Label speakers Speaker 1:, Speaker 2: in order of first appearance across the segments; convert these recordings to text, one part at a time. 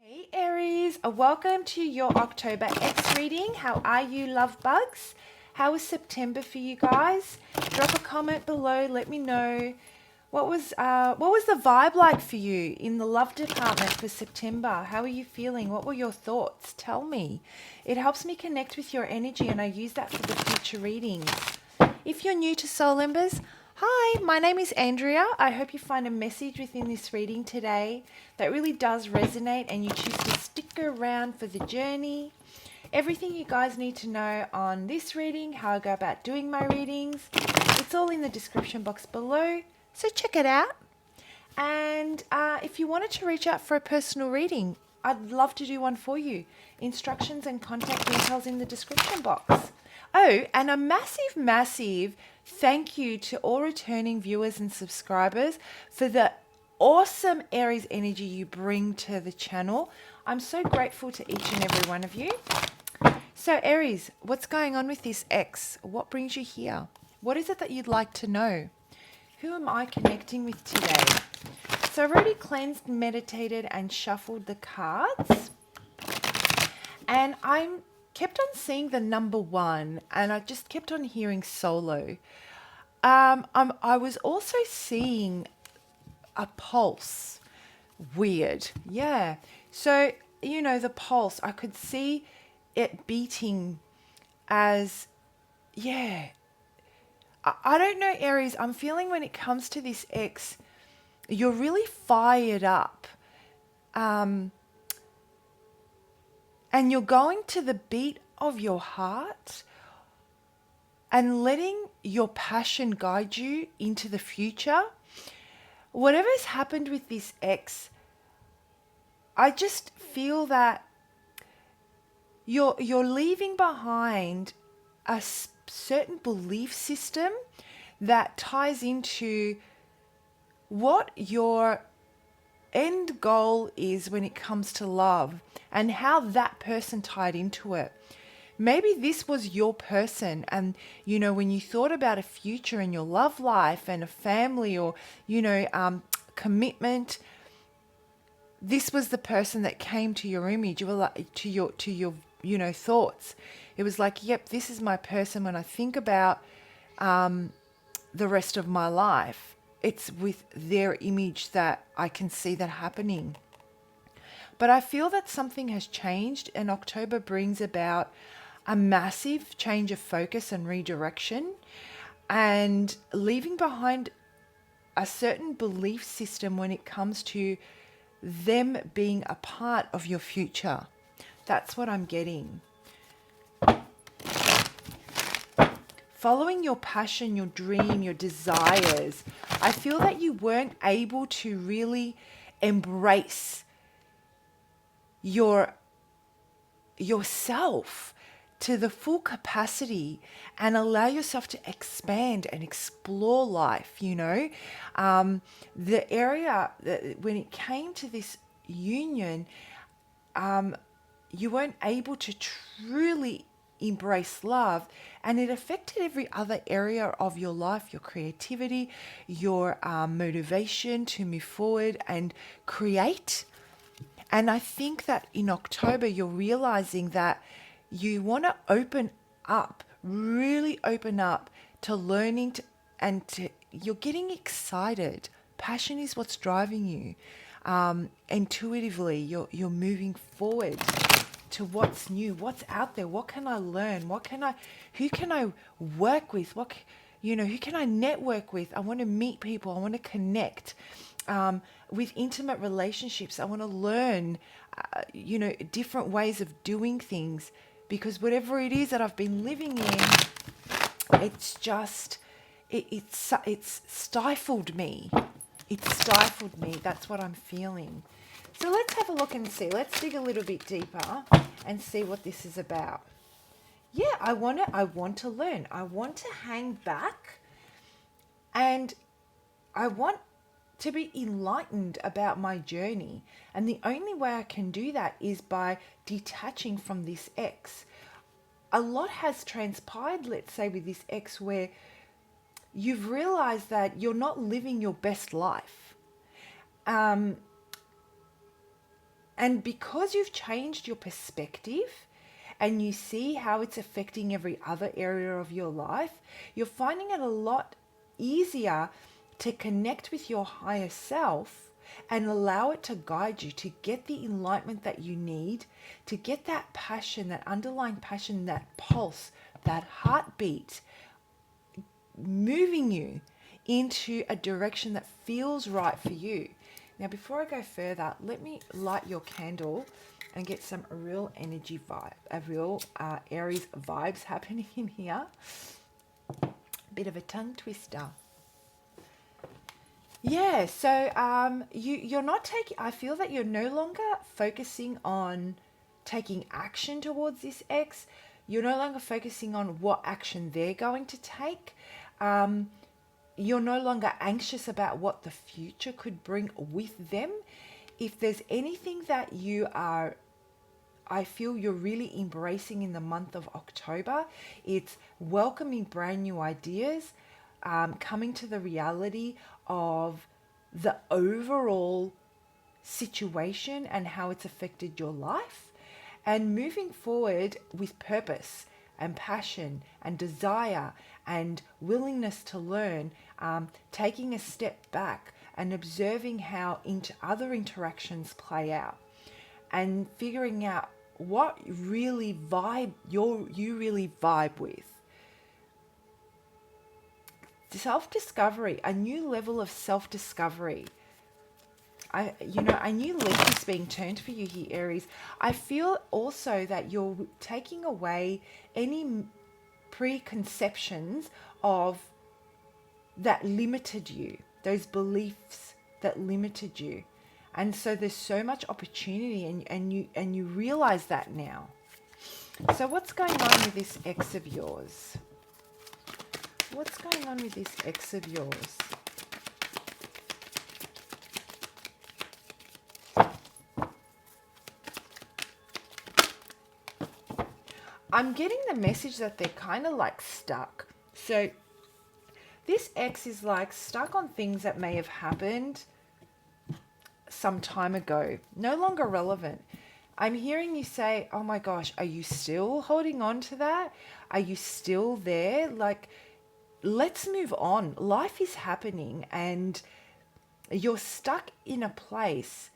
Speaker 1: Hey Aries, welcome to your October X reading. How are you, love bugs? How was September for you guys? Drop a comment below. Let me know what was the vibe like for you in the love department for September. How are you feeling? What were your thoughts? Tell me. It helps me connect with your energy, and I use that for the future readings. If you're new to Soul Embers, hi, my name is Andrea. I hope you find a message within this reading today that really does resonate and you choose to stick around for the journey. Everything you guys need to know on this reading, how I go about doing my readings, it's all in the description box below, so check it out. And if you wanted to reach out for a personal reading, I'd love to do one for you. Instructions and contact details in the description box. Oh, and a massive thank you to all returning viewers and subscribers for the awesome Aries energy you bring to the channel. I'm so grateful to each and every one of you. So Aries, what's going on with this X? What brings you here? What is it that you'd like to know? Who am I connecting with today? So I've already cleansed, meditated, and shuffled the cards. And I'm kept on seeing the number 1, and I just kept on hearing solo. I was also seeing a pulse. Weird. Yeah. So, you know, the pulse, I could see it beating as, yeah. I don't know, Aries. I'm feeling when it comes to this X, you're really fired up. And you're going to the beat of your heart and letting your passion guide you into the future. Whatever's happened with this X, I just feel that you're leaving behind a certain belief system that ties into what your end goal is when it comes to love and how that person tied into it. Maybe this was your person, and you know, when you thought about a future in your love life and a family, or you know, commitment, this was the person that came to your image. You were like, to your you know, thoughts. It was like, yep, this is my person. When I think about the rest of my life, it's with their image that I can see that happening. But I feel that something has changed, and October brings about a massive change of focus and redirection, and leaving behind a certain belief system when it comes to them being a part of your future. That's what I'm getting. Following your passion, your dream, your desires, I feel that you weren't able to really embrace yourself to the full capacity and allow yourself to expand and explore life. You know, the area that when it came to this union, you weren't able to truly embrace love, and it affected every other area of your life, your creativity, your motivation to move forward and create. And I think that in October, you're realizing that you want to open up, really open up to learning you're getting excited. Passion is what's driving you. Intuitively, you're moving forward to what's new, what's out there, what can I learn, who can I work with, who can I network with? I want to meet people, I want to connect with intimate relationships. I want to learn, different ways of doing things, because whatever it is that I've been living in, it's just, it's stifled me. It's stifled me. That's what I'm feeling. So let's have a look and see. Let's dig a little bit deeper and see what this is about. Yeah, I want to learn. I want to hang back, and I want to be enlightened about my journey. And the only way I can do that is by detaching from this X. A lot has transpired, let's say, with this X, where you've realized that you're not living your best life. And because you've changed your perspective and you see how it's affecting every other area of your life, you're finding it a lot easier to connect with your higher self and allow it to guide you to get the enlightenment that you need, to get that passion, that underlying passion, that pulse, that heartbeat moving you into a direction that feels right for you. Now, before I go further, let me light your candle and get some real energy vibe, a real Aries vibes happening in here. Bit of a tongue twister. Yeah, so you're not taking, I feel that you're no longer focusing on taking action towards this ex. You're no longer focusing on what action they're going to take. You're no longer anxious about what the future could bring with them. If there's anything that you are, I feel you're really embracing in the month of October, it's welcoming brand new ideas, coming to the reality of the overall situation and how it's affected your life, and moving forward with purpose and passion and desire and willingness to learn, taking a step back and observing how other interactions play out and figuring out what really you really vibe with. Self-discovery, a new level of self-discovery. A new leaf is being turned for you here, Aries. I feel also that you're taking away any preconceptions of that limited you, those beliefs that limited you. And so there's so much opportunity, and you realize that now. So what's going on with this ex of yours? What's going on with this ex of yours? I'm getting the message that they're kind of like stuck. So this ex is like stuck on things that may have happened some time ago, no longer relevant. I'm hearing you say, oh my gosh, are you still holding on to that? Are you still there? Like, let's move on. Life is happening and you're stuck in a place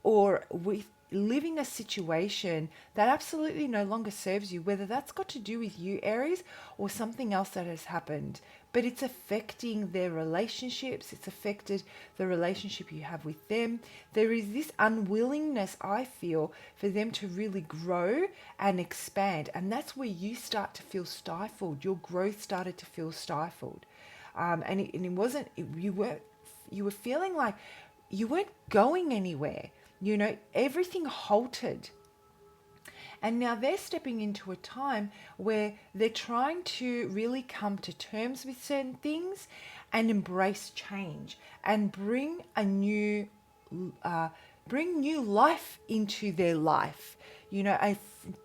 Speaker 1: or with living a situation that absolutely no longer serves you, whether that's got to do with you, Aries, or something else that has happened. But it's affecting their relationships. It's affected the relationship you have with them. There is this unwillingness, I feel, for them to really grow and expand. And that's where you start to feel stifled. Your growth started to feel stifled. You were feeling like you weren't going anywhere. Everything halted. And now they're stepping into a time where they're trying to really come to terms with certain things and embrace change and bring new life into their life. A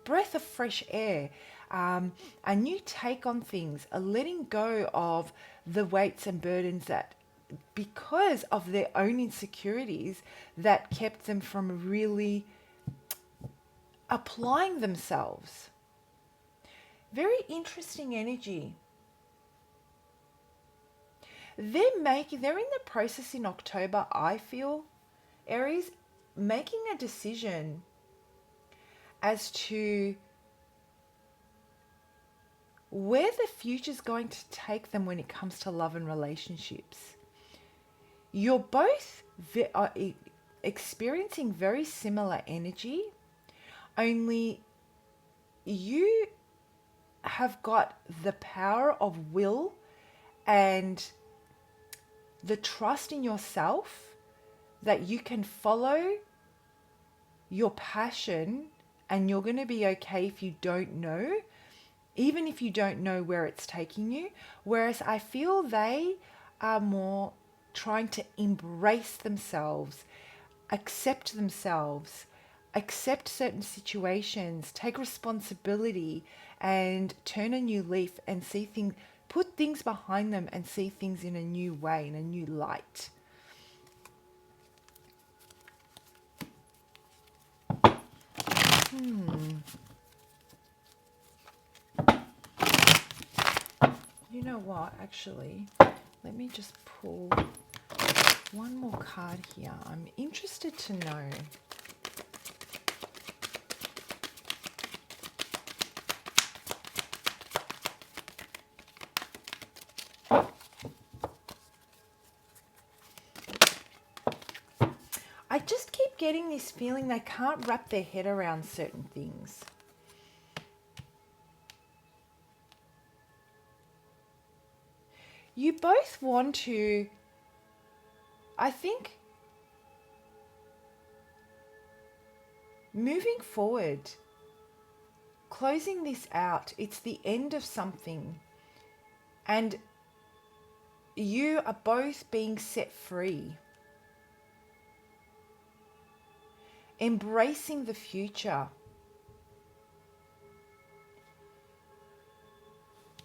Speaker 1: breath of fresh air, a new take on things, a letting go of the weights and burdens that, because of their own insecurities, that kept them from really applying themselves. Very interesting energy. They're in the process in October, I feel, Aries, making a decision as to where the future's going to take them when it comes to love and relationships. You're both experiencing very similar energy, only you have got the power of will and the trust in yourself that you can follow your passion, and you're going to be okay if you don't know, even if you don't know where it's taking you. Whereas I feel they are more trying to embrace themselves, accept certain situations, take responsibility, and turn a new leaf and see things, put things behind them and see things in a new way, in a new light. You know what, actually, let me just pull one more card here. I'm interested to know. I just keep getting this feeling they can't wrap their head around certain things. You both want to, I think, moving forward, closing this out, it's the end of something. And you are both being set free. Embracing the future.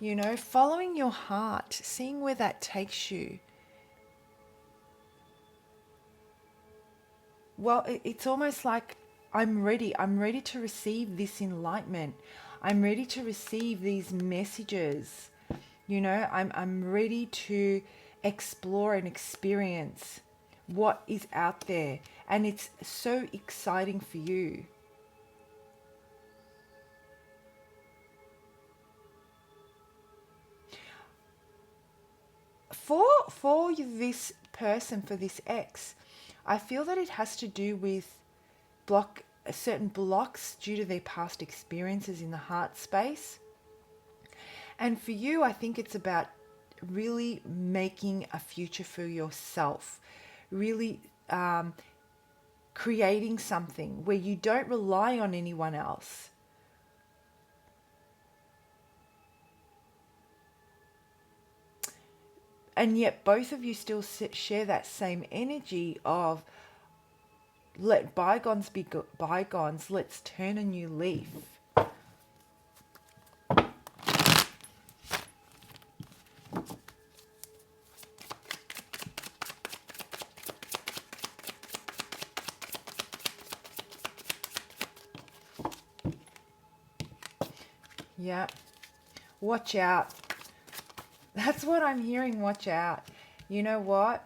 Speaker 1: You know, following your heart, seeing where that takes you. Well, it's almost like I'm ready. I'm ready to receive this enlightenment. I'm ready to receive these messages. You know, I'm ready to explore and experience what is out there. And it's so exciting for you. For this person, for this ex, I feel that it has to do with certain blocks due to their past experiences in the heart space. And for you, I think it's about really making a future for yourself, really creating something where you don't rely on anyone else. And yet both of you still share that same energy of let bygones be bygones, let's turn a new leaf. Yeah, watch out. That's what I'm hearing, watch out. You know what?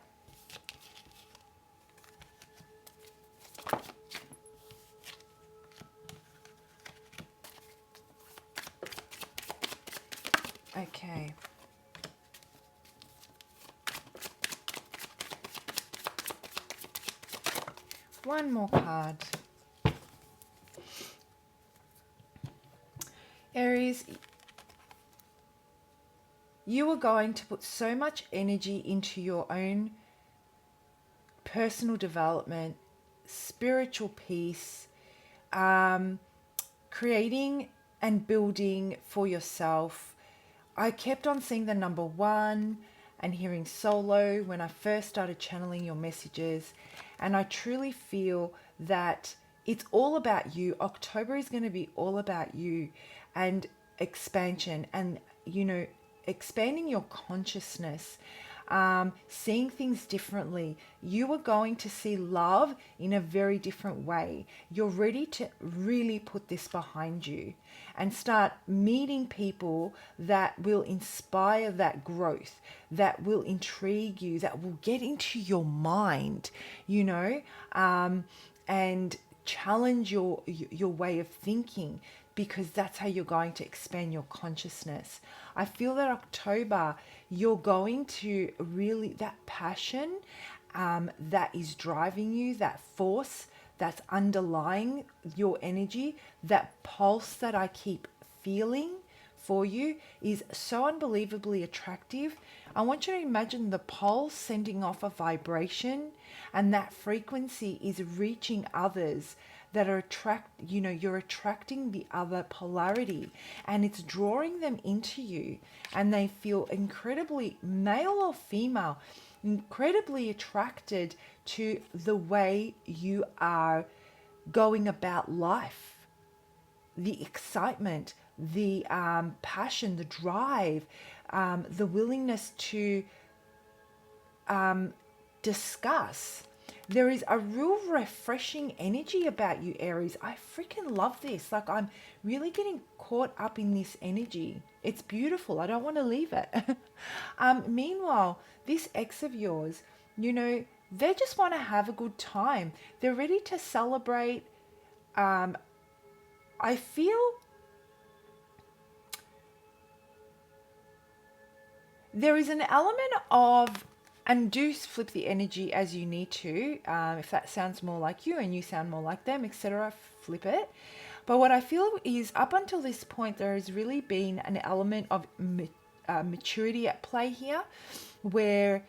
Speaker 1: Okay. One more card. Aries, you are going to put so much energy into your own personal development, spiritual peace, creating and building for yourself. I kept on seeing the number 1 and hearing solo when I first started channeling your messages. And I truly feel that it's all about you. October is going to be all about you and expansion and, you know, expanding your consciousness, seeing things differently. You are going to see love in a very different way. You're ready to really put this behind you and start meeting people that will inspire that growth, that will intrigue you, that will get into your mind, you know, and challenge your way of thinking, because that's how you're going to expand your consciousness. I feel that October, you're going to really, that passion that is driving you, that force that's underlying your energy, that pulse that I keep feeling for you is so unbelievably attractive. I want you to imagine the pulse sending off a vibration, and that frequency is reaching others that are you're attracting the other polarity, and it's drawing them into you, and they feel incredibly, male or female, incredibly attracted to the way you are going about life, the excitement, the passion, the drive, the willingness to discuss, There is a real refreshing energy about you, Aries. I freaking love this. Like, I'm really getting caught up in this energy. It's beautiful. I don't want to leave it. Meanwhile, this ex of yours, you know, they just want to have a good time. They're ready to celebrate. I feel there is an element of, and do flip the energy as you need to. If that sounds more like you and you sound more like them, etc., flip it. But what I feel is up until this point, there has really been an element of maturity at play here, where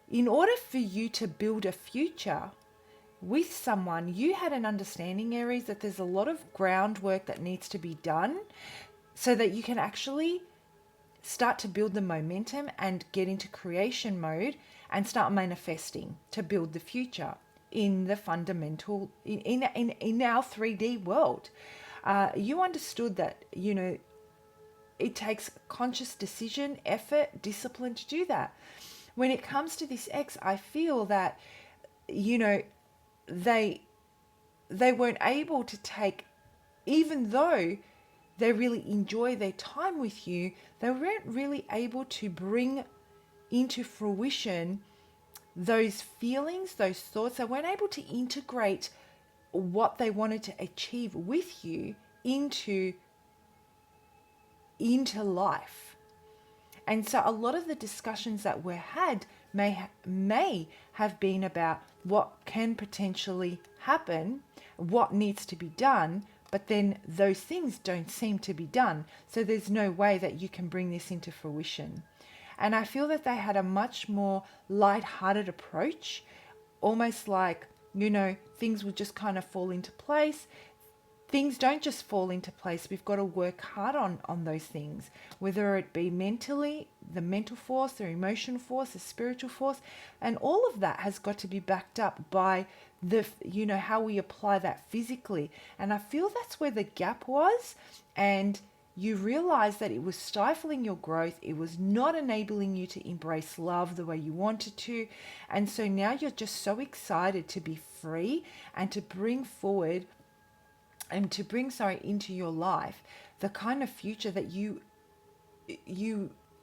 Speaker 1: in order for you to build a future with someone, you had an understanding, Aries, that there's a lot of groundwork that needs to be done so that you can actually start to build the momentum and get into creation mode and start manifesting to build the future in the fundamental, in our 3D world. You understood that, you know, it takes conscious decision, effort, discipline to do that. When it comes to this ex, I feel that, you know, they weren't able to take, even though they really enjoy their time with you, they weren't really able to bring into fruition those feelings, those thoughts. They weren't able to integrate what they wanted to achieve with you into life. And so a lot of the discussions that were had may have been about what can potentially happen, what needs to be done, but then those things don't seem to be done. So there's no way that you can bring this into fruition. And I feel that they had a much more light-hearted approach, almost like, you know, things will just kind of fall into place. Things don't just fall into place. We've got to work hard on those things, whether it be mentally, the mental force, the emotional force, the spiritual force, and all of that has got to be backed up by the, you know, how we apply that physically. And I feel that's where the gap was, and you realize that it was stifling your growth. It was not enabling you to embrace love the way you wanted to. And so now you're just so excited to be free and to bring forward and to bring, into your life the kind of future that you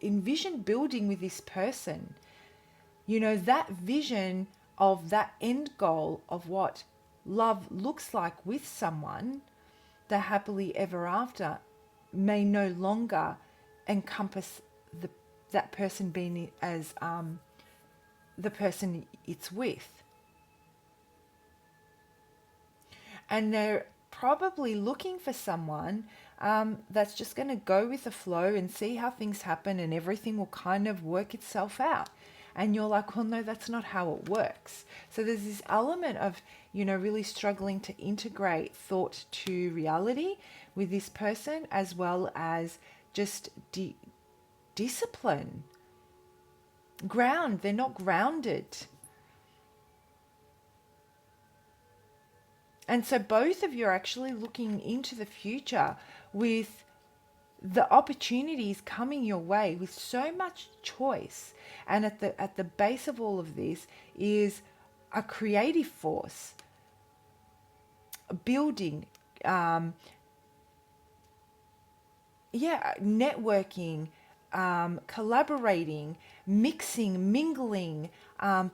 Speaker 1: envision building with this person. You know, that vision of that end goal of what love looks like with someone, the happily ever after, may no longer encompass that person being as the person it's with. And they're probably looking for someone that's just going to go with the flow and see how things happen, and everything will kind of work itself out. And you're like, well, no, that's not how it works. So there's this element of, you know, really struggling to integrate thought to reality with this person, as well as just discipline. They're not grounded. And so both of you are actually looking into the future with the opportunities coming your way with so much choice. And at the base of all of this is a creative force, building, networking, collaborating, mixing, mingling,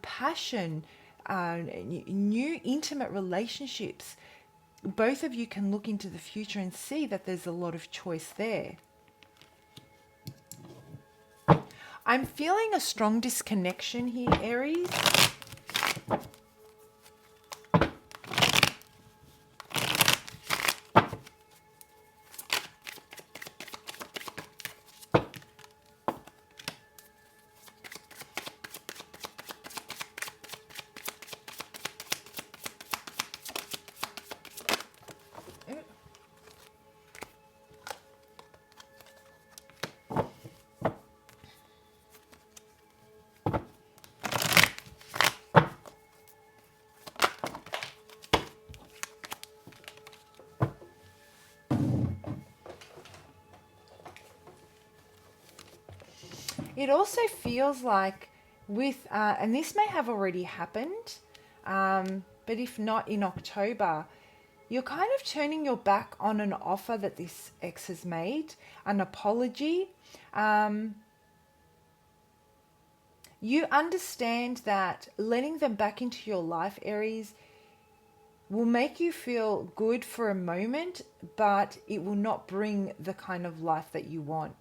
Speaker 1: passion, new intimate relationships. Both of you can look into the future and see that there's a lot of choice there. I'm feeling a strong disconnection here, Aries. It also feels like with, and this may have already happened, but if not, in October, you're kind of turning your back on an offer that this ex has made, an apology. You understand that letting them back into your life, Aries, will make you feel good for a moment, but it will not bring the kind of life that you want.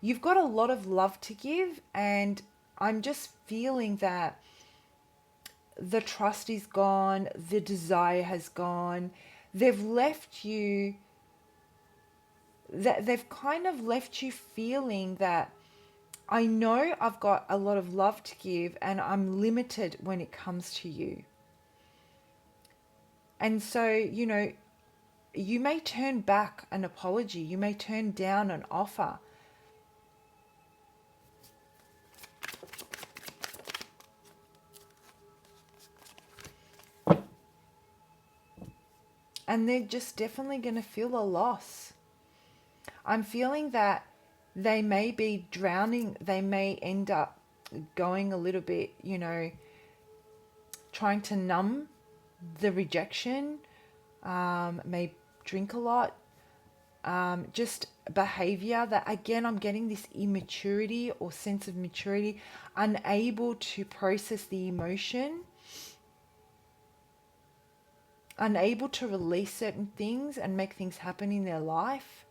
Speaker 1: You've got a lot of love to give, and I'm just feeling that the trust is gone, the desire has gone. They've left you, that they've kind of left you feeling that I know I've got a lot of love to give and I'm limited when it comes to you. And so, you may turn back an apology, you may turn down an offer. And they're just definitely going to feel a loss. I'm feeling that they may be drowning, they may end up going a little bit, trying to numb the rejection, may drink a lot, just behavior that, again, I'm getting this immaturity or sense of maturity, unable to process the emotion, unable to release certain things and make things happen in their life.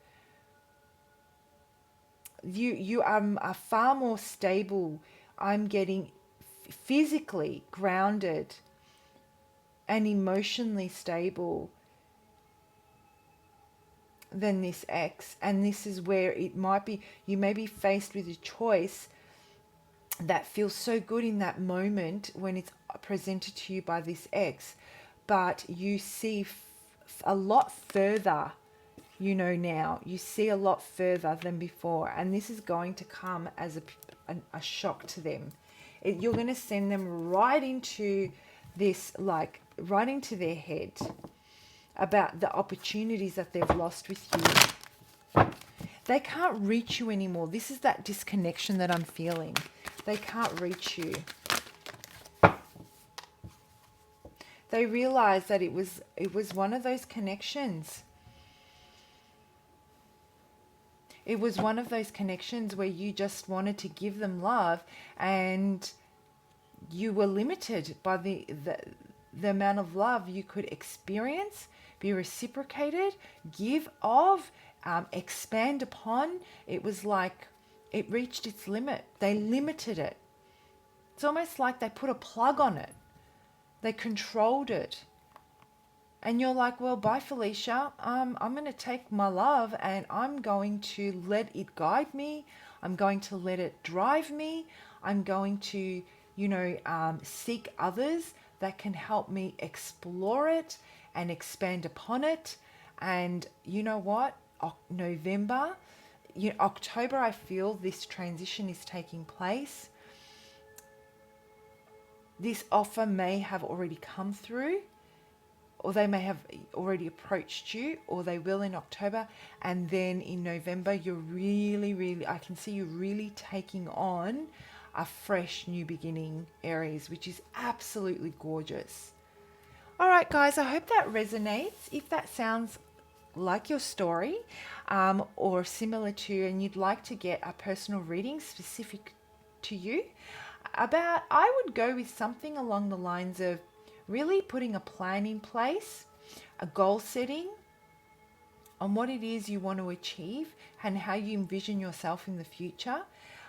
Speaker 1: You are far more stable. I'm getting physically grounded and emotionally stable than this ex. And this is where it might be, you may be faced with a choice that feels so good in that moment when it's presented to you by this ex, but you see a lot further. Now you see a lot further than before, and this is going to come as a shock to them. You're going to send them right into this, like right into their head about the opportunities that they've lost with you. They can't reach you anymore. This is that disconnection that I'm feeling. They can't reach you. They realize that it was one of those connections. It was one of those connections where you just wanted to give them love, and you were limited by the amount of love you could experience, be reciprocated, give of, expand upon. It was like it reached its limit. They limited it. It's almost like they put a plug on it. They controlled it. And you're like, well, bye, Felicia. I'm going to take my love and I'm going to let it guide me. I'm going to let it drive me. I'm going to, seek others that can help me explore it and expand upon it. And you know what? November, October, I feel this transition is taking place. This offer may have already come through, or they may have already approached you, or they will in October. And then in November, you're really, I can see you really taking on a fresh new beginning, Aries, which is absolutely gorgeous. All right, guys, I hope that resonates. If that sounds like your story, or similar to, and you'd like to get a personal reading specific to you, I would go with something along the lines of really putting a plan in place, a goal setting on what it is you want to achieve and how you envision yourself in the future,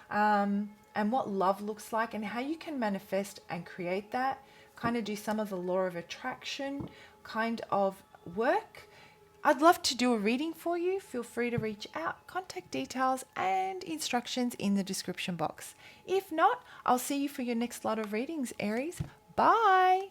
Speaker 1: and what love looks like and how you can manifest and create that, kind of do some of the law of attraction kind of work. I'd love to do a reading for you. Feel free to reach out. Contact details and instructions in the description box. If not, I'll see you for your next lot of readings, Aries. Bye.